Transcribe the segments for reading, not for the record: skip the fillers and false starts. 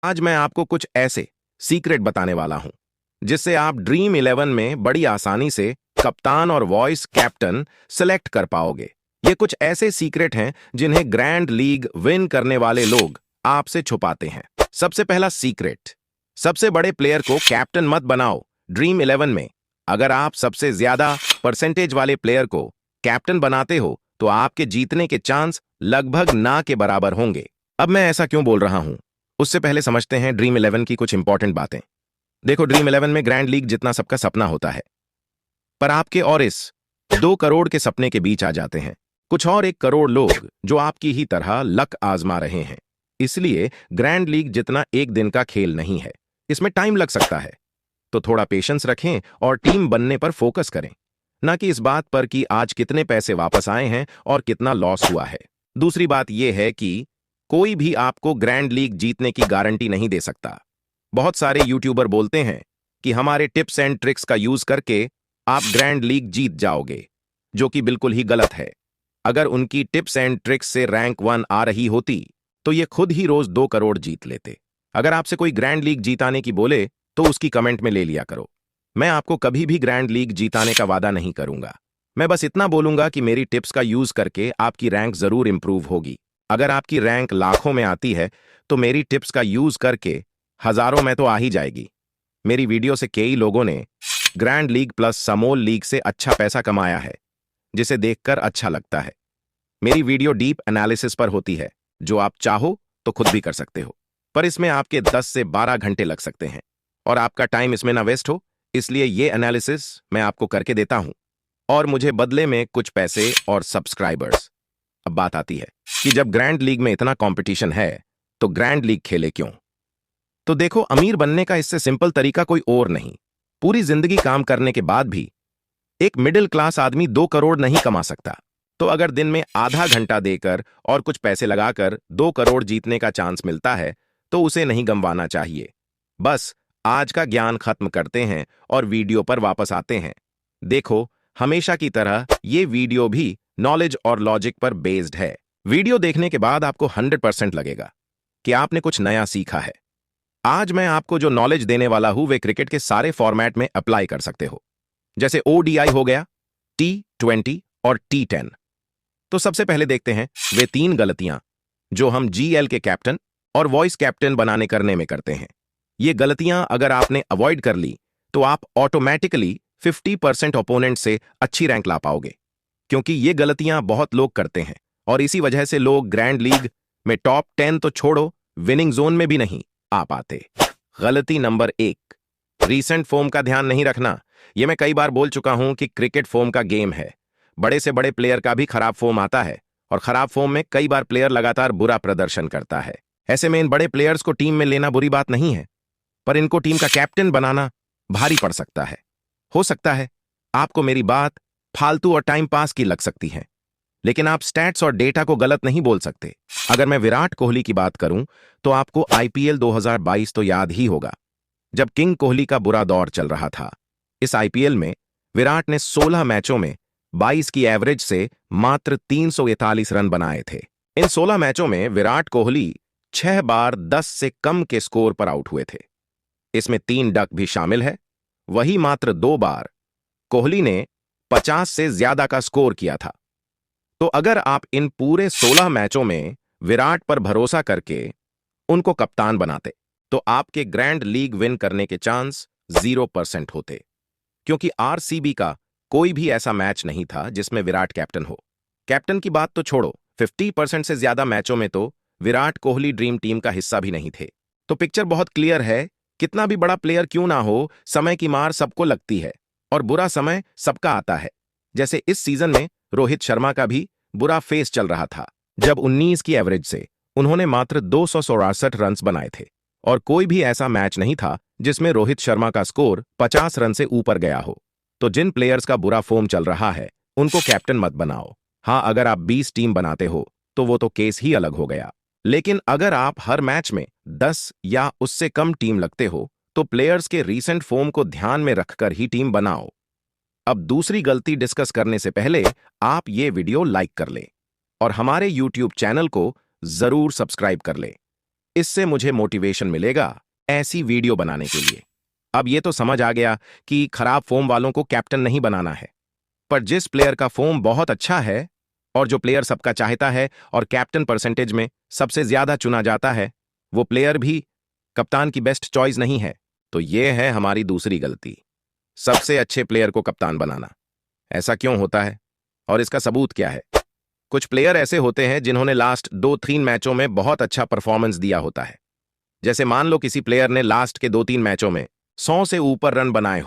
आज मैं आपको कुछ ऐसे सीक्रेट बताने वाला हूं जिससे आप ड्रीम 11 में बड़ी आसानी से कप्तान और वॉइस कैप्टन सेलेक्ट कर पाओगे। ये कुछ ऐसे सीक्रेट हैं जिन्हें ग्रैंड लीग विन करने वाले लोग आपसे छुपाते हैं। सबसे पहला सीक्रेट, सबसे बड़े प्लेयर को कैप्टन मत बनाओ ड्रीम 11 में। अगर आप सबसे ज्यादा परसेंटेज वाले प्लेयर को कैप्टन बनाते हो तो आपके जीतने के चांस लगभग ना के बराबर होंगे। अब मैं ऐसा क्यों बोल रहा हूं, उससे पहले समझते हैं ड्रीम 11 की कुछ इंपॉर्टेंट बातें। देखो, ड्रीम 11 में ग्रैंड लीग जितना सबका सपना होता है, पर आपके और इस 2 करोड़ के सपने के बीच आ जाते हैं कुछ और 1 करोड़ लोग जो आपकी ही तरह लक आजमा रहे हैं। इसलिए ग्रैंड लीग जितना एक दिन का खेल नहीं है, इसमें टाइम लग सकता है। तो थोड़ा पेशेंस रखें और टीम बनने पर फोकस करें, ना कि इस बात पर कि आज कितने पैसे वापस आए हैं और कितना लॉस हुआ है। दूसरी बात यह है कि कोई भी आपको ग्रैंड लीग जीतने की गारंटी नहीं दे सकता। बहुत सारे यूट्यूबर बोलते हैं कि हमारे टिप्स एंड ट्रिक्स का यूज करके आप ग्रैंड लीग जीत जाओगे, जो कि बिल्कुल ही गलत है। अगर उनकी टिप्स एंड ट्रिक्स से रैंक 1 आ रही होती तो ये खुद ही रोज 2 करोड़ जीत लेते। अगर आपसे कोई ग्रैंड लीग जीताने की बोले तो उसकी कमेंट में ले लिया करो। मैं आपको कभी भी ग्रैंड लीग जीताने का वादा नहीं करूंगा। मैं बस इतना बोलूंगा कि मेरी टिप्स का यूज करके आपकी रैंक जरूर इंप्रूव होगी। अगर आपकी रैंक लाखों में आती है तो मेरी टिप्स का यूज करके हजारों में तो आ ही जाएगी। मेरी वीडियो से कई लोगों ने grand league plus small league से अच्छा पैसा कमाया है, जिसे देखकर अच्छा लगता है। मेरी वीडियो डीप एनालिसिस पर होती है, जो आप चाहो तो खुद भी कर सकते हो, पर इसमें आपके 10 से 12 घंटे लग सकते हैं और आपका टाइम इसमें ना वेस्ट हो, इसलिए ये एनालिसिस मैं आपको करके देता हूं और मुझे बदले में कुछ पैसे और सब्सक्राइबर्स। अब बात आती है कि जब ग्रैंड लीग में इतना कंपटीशन है तो ग्रैंड लीग खेले क्यों? तो देखो, अमीर बनने का इससे सिंपल तरीका कोई और नहीं। पूरी जिंदगी काम करने के बाद भी एक मिडिल क्लास आदमी 2 करोड़ नहीं कमा सकता। तो अगर दिन में आधा घंटा देकर और कुछ पैसे लगाकर 2 करोड़ जीतने का चांस मिलता है तो उसे नहीं गंवाना चाहिए। बस आज का ज्ञान खत्म करते हैं और वीडियो पर वापस आते हैं। देखो, हमेशा की तरह ये वीडियो भी नॉलेज और लॉजिक पर बेस्ड है। वीडियो देखने के बाद आपको 100% लगेगा कि आपने कुछ नया सीखा है। आज मैं आपको जो नॉलेज देने वाला हूं वे क्रिकेट के सारे फॉर्मेट में अप्लाई कर सकते हो, जैसे ओडीआई हो गया, T20 और T10। तो सबसे पहले देखते हैं वे 3 गलतियां जो हम जीएल के कैप्टन और वॉइस कैप्टन बनाने करने में करते हैं। ये गलतियां अगर आपने अवॉइड कर ली तो आप ऑटोमेटिकली 50% ओपोनेंट से अच्छी रैंक ला पाओगे, क्योंकि ये गलतियां बहुत लोग करते हैं और इसी वजह से लोग ग्रैंड लीग में टॉप 10 तो छोड़ो, विनिंग जोन में भी नहीं आ पाते। गलती नंबर 1, रीसेंट फॉर्म का ध्यान नहीं रखना। यह मैं कई बार बोल चुका हूं कि क्रिकेट फॉर्म का गेम है। बड़े से बड़े प्लेयर का भी खराब फॉर्म आता है और खराब फॉर्म में कई बार प्लेयर लगातार बुरा प्रदर्शन करता है। ऐसे में इन बड़े प्लेयर्स को टीम में लेना बुरी बात नहीं है, पर इनको टीम का कैप्टन बनाना भारी पड़ सकता है। हो सकता है आपको मेरी बात फालतू और टाइम पास की लग सकती है, लेकिन आप स्टैट्स और डेटा को गलत नहीं बोल सकते। अगर मैं विराट कोहली की बात करूं तो आपको आईपीएल 2022 तो याद ही होगा, जब किंग कोहली का बुरा दौर चल रहा था। इस आईपीएल में विराट ने 16 मैचों में 22 की एवरेज से मात्र 341 रन बनाए थे। इन 16 मैचों में विराट कोहली 6 बार 10 से कम के स्कोर पर आउट हुए थे। इसमें 3 डक भी शामिल है। वही मात्र 2 बार कोहली ने 50 से ज्यादा का स्कोर किया था। तो अगर आप इन पूरे 16 मैचों में विराट पर भरोसा करके उनको कप्तान बनाते तो आपके ग्रैंड लीग विन करने के चांस 0% होते, क्योंकि आरसीबी का कोई भी ऐसा मैच नहीं था जिसमें विराट कैप्टन हो। कैप्टन की बात तो छोड़ो, 50% से ज्यादा मैचों में तो विराट कोहली ड्रीम टीम का हिस्सा भी नहीं थे। तो पिक्चर बहुत क्लियर है, कितना भी बड़ा प्लेयर क्यों ना हो, समय की मार सबको लगती है और बुरा समय सबका आता है। जैसे इस सीजन में रोहित शर्मा का भी बुरा फेस चल रहा था, जब 19 की एवरेज से उन्होंने मात्र 267 रन बनाए थे और कोई भी ऐसा मैच नहीं था जिसमें रोहित शर्मा का स्कोर 50 रन से ऊपर गया हो। तो जिन प्लेयर्स का बुरा फॉर्म चल रहा है उनको कैप्टन मत बनाओ। हाँ, अगर आप 20 टीम बनाते हो तो वो तो केस ही अलग हो गया, लेकिन अगर आप हर मैच में 10 या उससे कम टीम लगते हो तो प्लेयर्स के रीसेंट फॉर्म को ध्यान में रखकर ही टीम बनाओ। अब दूसरी गलती डिस्कस करने से पहले आप ये वीडियो लाइक कर लें और हमारे YouTube चैनल को जरूर सब्सक्राइब कर लें। इससे मुझे मोटिवेशन मिलेगा ऐसी वीडियो बनाने के लिए। अब ये तो समझ आ गया कि खराब फॉर्म वालों को कैप्टन नहीं बनाना है, पर जिस प्लेयर का फॉर्म बहुत अच्छा है और जो प्लेयर सबका चाहता है और कैप्टन परसेंटेज में सबसे ज्यादा चुना जाता है, वो प्लेयर भी कप्तान की बेस्ट चॉइस नहीं है। तो ये है हमारी दूसरी गलती, सबसे अच्छे प्लेयर को कप्तान बनाना। ऐसा क्यों होता है और इसका सबूत क्या है? कुछ प्लेयर ऐसे होते हैं जिन्होंने लास्ट 2-3 मैचों में बहुत अच्छा परफॉर्मेंस दिया होता है। जैसे मान लो किसी प्लेयर ने लास्ट के 2-3 मैचों में 100 से ऊपर रन बनाए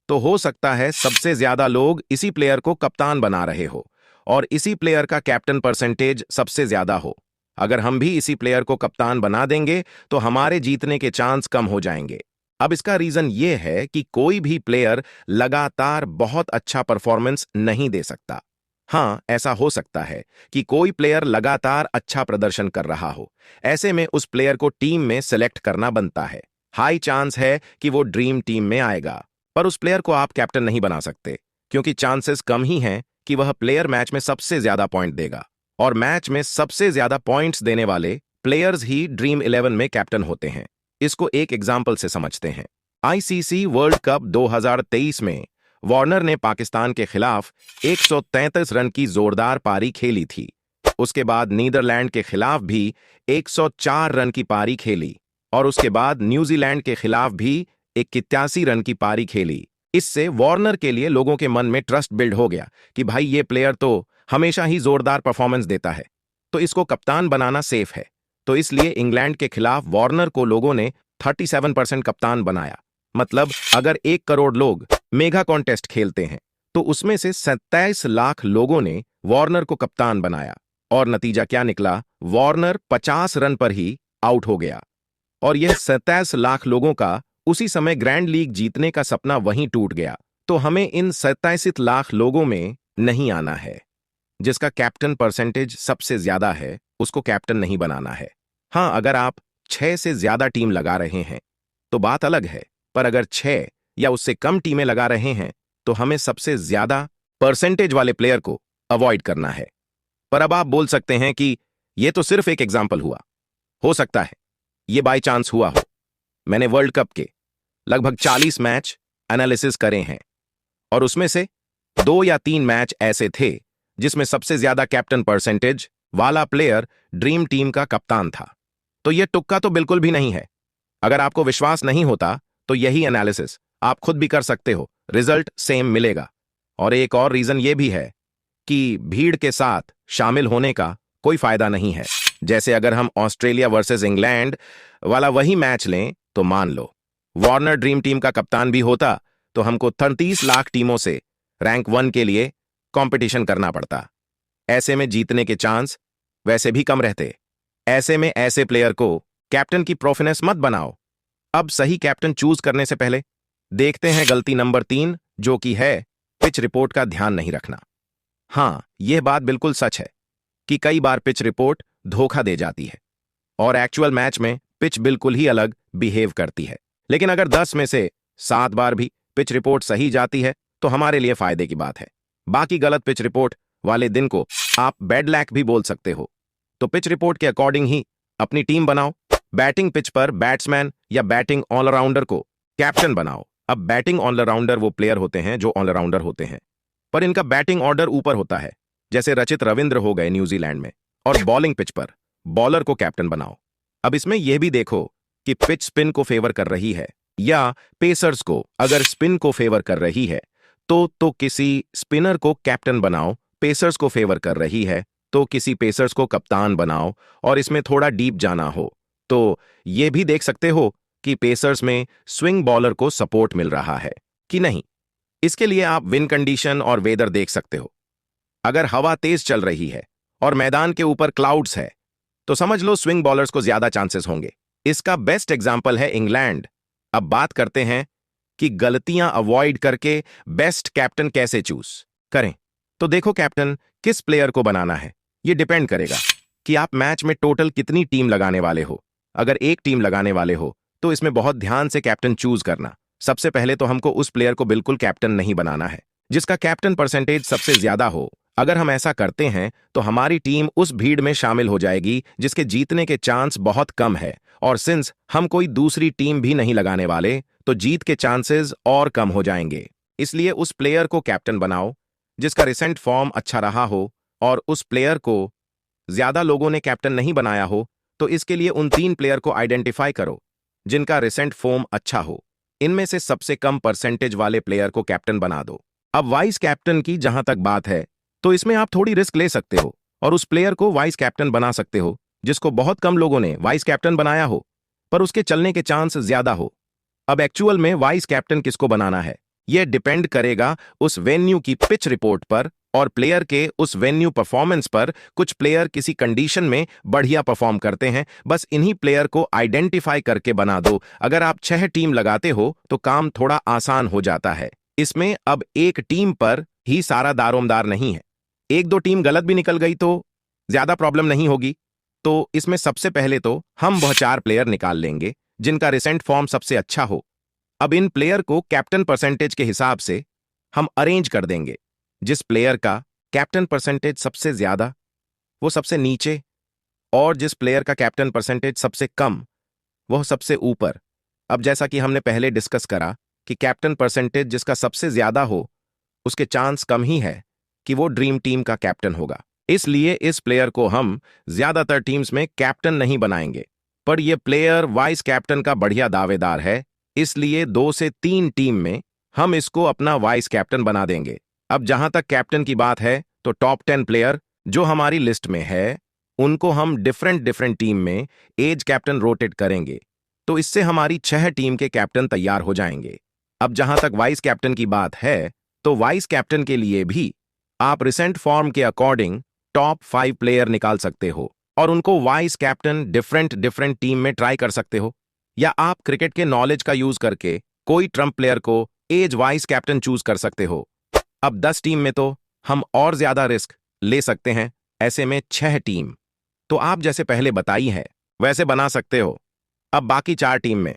तो हो सकता है सबसे ज्यादा लोग इसी प्लेयर को कप्तान बना रहे हो और इसी प्लेयर का कैप्टन परसेंटेज सबसे ज्यादा हो। अगर हम भी इसी प्लेयर को कप्तान बना देंगे तो हमारे जीतने के चांस कम हो जाएंगे। अब इसका रीजन यह है कि कोई भी प्लेयर लगातार बहुत अच्छा परफॉर्मेंस नहीं दे सकता। हाँ, ऐसा हो सकता है कि कोई प्लेयर लगातार अच्छा प्रदर्शन कर रहा हो, ऐसे में उस प्लेयर को टीम में सेलेक्ट करना बनता है। हाई चांस है कि वो ड्रीम टीम में आएगा, पर उस प्लेयर को आप कैप्टन नहीं बना सकते क्योंकि चांसेस कम ही हैं कि वह प्लेयर मैच में सबसे ज्यादा पॉइंट देगा, और मैच में सबसे ज्यादा पॉइंट्स देने वाले प्लेयर्स ही ड्रीम 11 में कैप्टन होते हैं। इसको एक एग्जाम्पल से समझते हैं। आईसीसी वर्ल्ड कप 2023 में वार्नर ने पाकिस्तान के खिलाफ 133 रन की जोरदार पारी खेली थी। उसके बाद नीदरलैंड के खिलाफ भी 104 रन की पारी खेली और उसके बाद न्यूजीलैंड के खिलाफ भी 81 रन की पारी खेली। इससे वार्नर के लिए लोगों के मन में ट्रस्ट बिल्ड हो गया कि भाई ये प्लेयर तो हमेशा ही जोरदार परफॉर्मेंस देता है, तो इसको कप्तान बनाना सेफ है। तो इसलिए इंग्लैंड के खिलाफ वार्नर को लोगों ने 37% कप्तान बनाया। मतलब अगर 1 करोड़ लोग मेगा कॉन्टेस्ट खेलते हैं तो उसमें से 27 लाख लोगों ने वार्नर को कप्तान बनाया और नतीजा क्या निकला? वार्नर 50 रन पर ही आउट हो गया और यह 27 लाख लोगों का उसी समय ग्रैंड लीग जीतने का सपना वहीं टूट गया। तो हमें इन 27 लाख लोगों में नहीं आना है। जिसका कैप्टन परसेंटेज सबसे ज्यादा है उसको कैप्टन नहीं बनाना है। हां, अगर आप 6 से ज्यादा टीम लगा रहे हैं तो बात अलग है, पर अगर 6 या उससे कम टीमें लगा रहे हैं तो हमें सबसे ज्यादा परसेंटेज वाले प्लेयर को अवॉइड करना है। पर अब आप बोल सकते हैं कि यह तो सिर्फ एक एग्जाम्पल हुआ, हो सकता है यह बाय चांस हुआ हो। मैंने वर्ल्ड कप के लगभग 40 मैच एनालिसिस करे हैं और उसमें से 2 या 3 मैच ऐसे थे जिसमें सबसे ज्यादा कैप्टन परसेंटेज वाला प्लेयर ड्रीम टीम का कप्तान था। तो यह तुक्का तो बिल्कुल भी नहीं है। अगर आपको विश्वास नहीं होता तो यही एनालिसिस आप खुद भी कर सकते हो, रिजल्ट सेम मिलेगा। और एक और रीजन यह भी है कि भीड़ के साथ शामिल होने का कोई फायदा नहीं है। जैसे अगर हम ऑस्ट्रेलिया वर्सेस इंग्लैंड वाला वही मैच लें तो मान लो वार्नर ड्रीम टीम का कप्तान भी होता तो हमको 33 लाख टीमों से रैंक 1 के लिए कंपटीशन करना पड़ता। ऐसे में जीतने के चांस वैसे भी कम रहते। ऐसे में ऐसे प्लेयर को कैप्टन की प्रोफिनेस मत बनाओ। अब सही कैप्टन चूज करने से पहले देखते हैं गलती नंबर 3, जो कि है पिच रिपोर्ट का ध्यान नहीं रखना। हां, यह बात बिल्कुल सच है कि कई बार पिच रिपोर्ट धोखा दे जाती है और एक्चुअल मैच में पिच बिल्कुल ही अलग बिहेव करती है। लेकिन अगर 10 में से 7 बार भी पिच रिपोर्ट सही जाती है तो हमारे लिए फायदे की बात है। बाकी गलत पिच रिपोर्ट वाले दिन को आप बैड लैक भी बोल सकते हो। तो पिच रिपोर्ट के अकॉर्डिंग ही अपनी टीम बनाओ। बैटिंग पिच पर बैट्समैन या बैटिंग ऑलराउंडर को कैप्टन बनाओ। अब बैटिंग ऑलराउंडर वो प्लेयर होते हैं जो ऑलराउंडर होते हैं, पर इनका बैटिंग ऑर्डर ऊपर होता है, जैसे रचित रविंद्र हो गए न्यूजीलैंड में। और बॉलिंग पिच पर बॉलर को कैप्टन बनाओ। अब इसमें यह भी देखो कि पिच स्पिन को फेवर कर रही है या पेसर्स को। अगर स्पिन को फेवर कर रही है तो किसी स्पिनर को कैप्टन बनाओ। पेसर्स को फेवर कर रही है तो किसी पेसर्स को कप्तान बनाओ। और इसमें थोड़ा डीप जाना हो तो यह भी देख सकते हो कि पेसर्स में स्विंग बॉलर को सपोर्ट मिल रहा है कि नहीं। इसके लिए आप विन कंडीशन और वेदर देख सकते हो। अगर हवा तेज चल रही है और मैदान के ऊपर क्लाउड्स है तो समझ लो स्विंग बॉलर्स को ज्यादा चांसेस होंगे। इसका बेस्ट एग्जांपल है इंग्लैंड। अब बात करते हैं कि गलतियां अवॉइड करके बेस्ट कैप्टन कैसे चूज करें। तो देखो, कैप्टन किस प्लेयर को बनाना है यह डिपेंड करेगा कि आप मैच में टोटल कितनी टीम लगाने वाले हो। अगर एक टीम लगाने वाले हो तो इसमें बहुत ध्यान से कैप्टन चूज करना। सबसे पहले तो हमको उस प्लेयर को बिल्कुल कैप्टन नहीं बनाना है जिसका कैप्टन परसेंटेज सबसे ज्यादा हो। अगर हम ऐसा करते हैं तो हमारी टीम उस भीड़ में शामिल हो जाएगी जिसके जीतने के चांस बहुत कम है और सिंस हम कोई दूसरी टीम भी नहीं लगाने वाले तो जीत के चांसेस और कम हो जाएंगे। इसलिए उस प्लेयर को कैप्टन बनाओ जिसका रिसेंट फॉर्म अच्छा रहा हो, और उस प्लेयर को ज्यादा लोगों ने कैप्टन नहीं बनाया हो, तो इसके लिए उन 3 प्लेयर को आइडेंटिफाई करो जिनका रिसेंट फॉर्म अच्छा हो। इनमें से सबसे कम परसेंटेज वाले प्लेयर को कैप्टन बना दो। अब वाइस कैप्टन की जहां तक बात है, तो इसमें आप थोड़ी रिस्क ले सकते हो और उस प्लेयर को वाइस कैप्टन बना सकते हो जिसको बहुत कम लोगों ने वाइस कैप्टन बनाया हो, पर उसके चलने के चांस ज्यादा हो। अब एक्चुअल में वाइस कैप्टन किसको बनाना है, यह डिपेंड करेगा उस वेन्यू की पिच रिपोर्ट पर और प्लेयर के उस वेन्यू परफॉर्मेंस पर। कुछ प्लेयर किसी कंडीशन में बढ़िया परफॉर्म करते हैं, बस इन्हीं प्लेयर को आइडेंटिफाई करके बना दो। अगर आप 6 टीम लगाते हो तो काम थोड़ा आसान हो जाता है। इसमें अब एक टीम पर ही सारा दारोमदार नहीं है, 1-2 टीम गलत भी निकल गई तो ज्यादा प्रॉब्लम नहीं होगी। तो इसमें सबसे पहले तो हम वह 4 प्लेयर निकाल लेंगे जिनका रिसेंट फॉर्म सबसे अच्छा हो। अब इन प्लेयर को कैप्टन परसेंटेज के हिसाब से हम अरेंज कर देंगे। जिस प्लेयर का कैप्टन परसेंटेज सबसे ज्यादा वो सबसे नीचे, और जिस प्लेयर का कैप्टन परसेंटेज सबसे कम वह सबसे ऊपर। अब जैसा कि हमने पहले डिस्कस करा कि कैप्टन परसेंटेज जिसका सबसे ज्यादा हो उसके चांस कम ही है कि वो ड्रीम टीम का कैप्टन होगा, इसलिए इस प्लेयर को हम ज्यादातर टीम्स में कैप्टन नहीं बनाएंगे। पर यह प्लेयर वाइस कैप्टन का बढ़िया दावेदार है, इसलिए 2 से 3 टीम में हम इसको अपना वाइस कैप्टन बना देंगे। अब जहां तक कैप्टन की बात है, तो टॉप 10 प्लेयर जो हमारी लिस्ट में है उनको हम डिफरेंट टीम में एज कैप्टन रोटेट करेंगे, तो इससे हमारी 6 टीम के कैप्टन तैयार हो जाएंगे। अब जहां तक वाइस कैप्टन की बात है, तो वाइस कैप्टन के लिए भी आप रिसेंट फॉर्म के अकॉर्डिंग टॉप 5 प्लेयर निकाल सकते हो और उनको वाइस कैप्टन डिफरेंट टीम में ट्राई कर सकते हो, या आप क्रिकेट के नॉलेज का यूज करके कोई ट्रम्प प्लेयर को एज वाइस कैप्टन चूज कर सकते हो। अब 10 टीम में तो हम और ज्यादा रिस्क ले सकते हैं, ऐसे में 6 टीम तो आप जैसे पहले बताई है वैसे बना सकते हो। अब बाकी 4 टीम में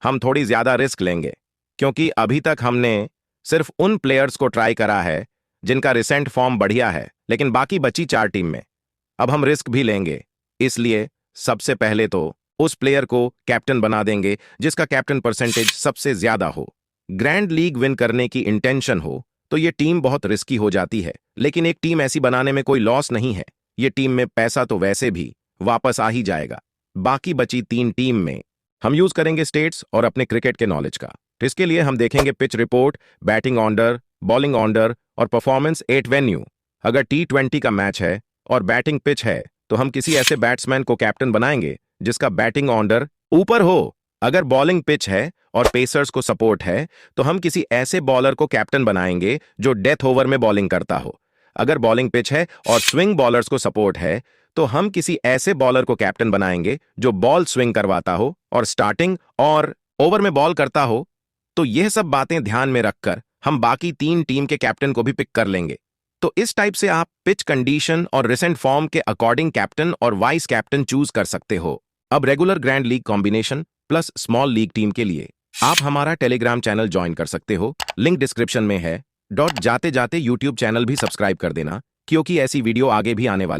हम थोड़ी ज्यादा रिस्क लेंगे, क्योंकि अभी तक हमने सिर्फ उन प्लेयर्स को ट्राई करा है जिनका रिसेंट फॉर्म बढ़िया है, लेकिन बाकी बची 4 टीम में अब हम रिस्क भी लेंगे। इसलिए सबसे पहले तो उस प्लेयर को कैप्टन बना देंगे जिसका कैप्टन परसेंटेज सबसे ज्यादा हो। ग्रैंड लीग विन करने की इंटेंशन हो तो ये टीम बहुत रिस्की हो जाती है, लेकिन एक टीम ऐसी बनाने में कोई लॉस नहीं है। ये टीम में पैसा तो वैसे भी वापस आ ही जाएगा। बाकी बची 3 टीम में हम यूज करेंगे स्टेट्स और अपने क्रिकेट के नॉलेज का। तो इसके लिए हम देखेंगे pitch report, batting order, bowling order और परफॉर्मेंस 8 वेन्यू। अगर T20 का मैच है और बैटिंग पिच है तो हम किसी ऐसे बैट्समैन को कैप्टन बनाएंगे जिसका बैटिंग ऑर्डर ऊपर हो। अगर बॉलिंग पिच है और पेसर्स को सपोर्ट है तो हम किसी ऐसे बॉलर को कैप्टन बनाएंगे जो डेथ ओवर में बॉलिंग करता हो। अगर बॉलिंग पिच है और स्विंग बॉलर्स को सपोर्ट है तो हम किसी ऐसे बॉलर को कैप्टन बनाएंगे जो बॉल स्विंग करवाता हो और स्टार्टिंग और ओवर में बॉल करता हो। तो यह सब बातें ध्यान में रखकर हम बाकी 3 टीम के कैप्टन को भी पिक कर लेंगे। तो इस टाइप से आप पिच कंडीशन और रिसेंट फॉर्म के अकॉर्डिंग कैप्टन और वाइस कैप्टन चूज कर सकते हो। अब regular grand league combination plus small league team के लिए आप हमारा टेलीग्राम चैनल ज्वाइन कर सकते हो, लिंक डिस्क्रिप्शन में है। जाते जाते यूट्यूब चैनल भी सब्सक्राइब कर देना, क्योंकि ऐसी वीडियो आगे भी आने वाली